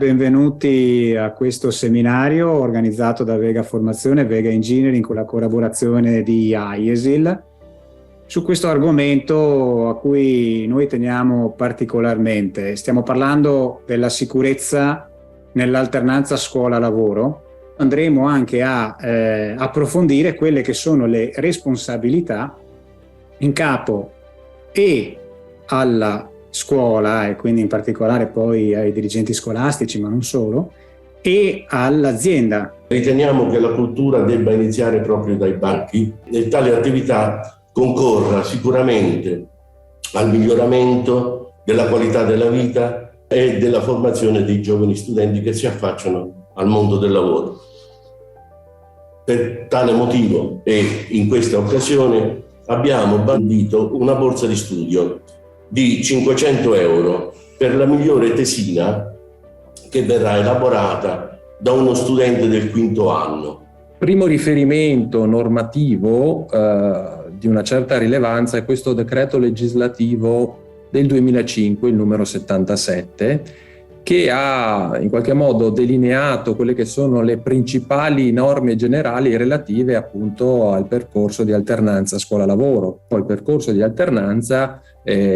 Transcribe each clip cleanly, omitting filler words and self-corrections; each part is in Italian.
Benvenuti a questo seminario organizzato da Vega Formazione e Vega Engineering con la collaborazione di AIESIL su questo argomento a cui noi teniamo particolarmente. Stiamo parlando della sicurezza nell'alternanza scuola-lavoro. Andremo anche a approfondire quelle che sono le responsabilità in capo e alla scuola, e quindi in particolare poi ai dirigenti scolastici, ma non solo, e all'azienda. Riteniamo che la cultura debba iniziare proprio dai banchi e tale attività concorra sicuramente al miglioramento della qualità della vita e della formazione dei giovani studenti che si affacciano al mondo del lavoro. Per tale motivo e in questa occasione abbiamo bandito una borsa di studio di 500 euro per la migliore tesina che verrà elaborata da uno studente del quinto anno. Primo riferimento normativo di una certa rilevanza è questo decreto legislativo del 2005, il numero 77, che ha in qualche modo delineato quelle che sono le principali norme generali relative appunto al percorso di alternanza scuola-lavoro. Poi il percorso di alternanza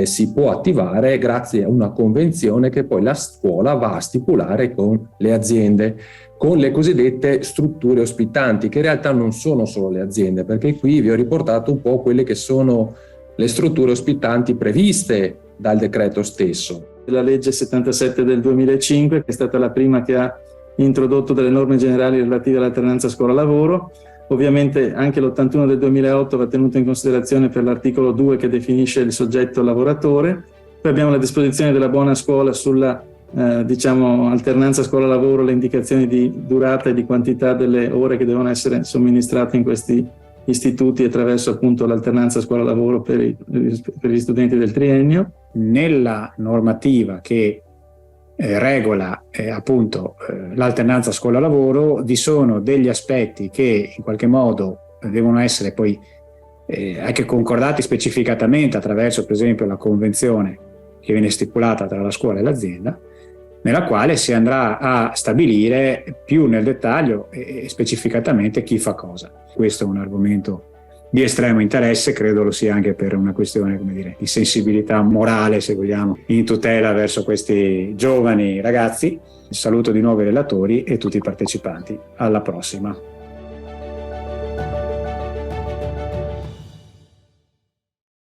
si può attivare grazie a una convenzione che poi la scuola va a stipulare con le aziende, con le cosiddette strutture ospitanti, che in realtà non sono solo le aziende, perché qui vi ho riportato un po' quelle che sono le strutture ospitanti previste dal decreto stesso. La legge 77 del 2005, che è stata la prima che ha introdotto delle norme generali relative all'alternanza scuola-lavoro. Ovviamente anche l'81 del 2008 va tenuto in considerazione per l'articolo 2 che definisce il soggetto lavoratore. Poi abbiamo la disposizione della buona scuola sulla alternanza scuola-lavoro, le indicazioni di durata e di quantità delle ore che devono essere somministrate in questi istituti attraverso appunto l'alternanza scuola-lavoro per gli studenti del triennio. Nella normativa che regola appunto l'alternanza scuola-lavoro vi sono degli aspetti che in qualche modo devono essere poi anche concordati specificatamente attraverso per esempio la convenzione che viene stipulata tra la scuola e l'azienda, nella quale si andrà a stabilire più nel dettaglio e specificatamente chi fa cosa. Questo è un argomento di estremo interesse, credo lo sia anche per una questione, di sensibilità morale, se vogliamo, in tutela verso questi giovani ragazzi. Saluto di nuovo i relatori e tutti i partecipanti. Alla prossima.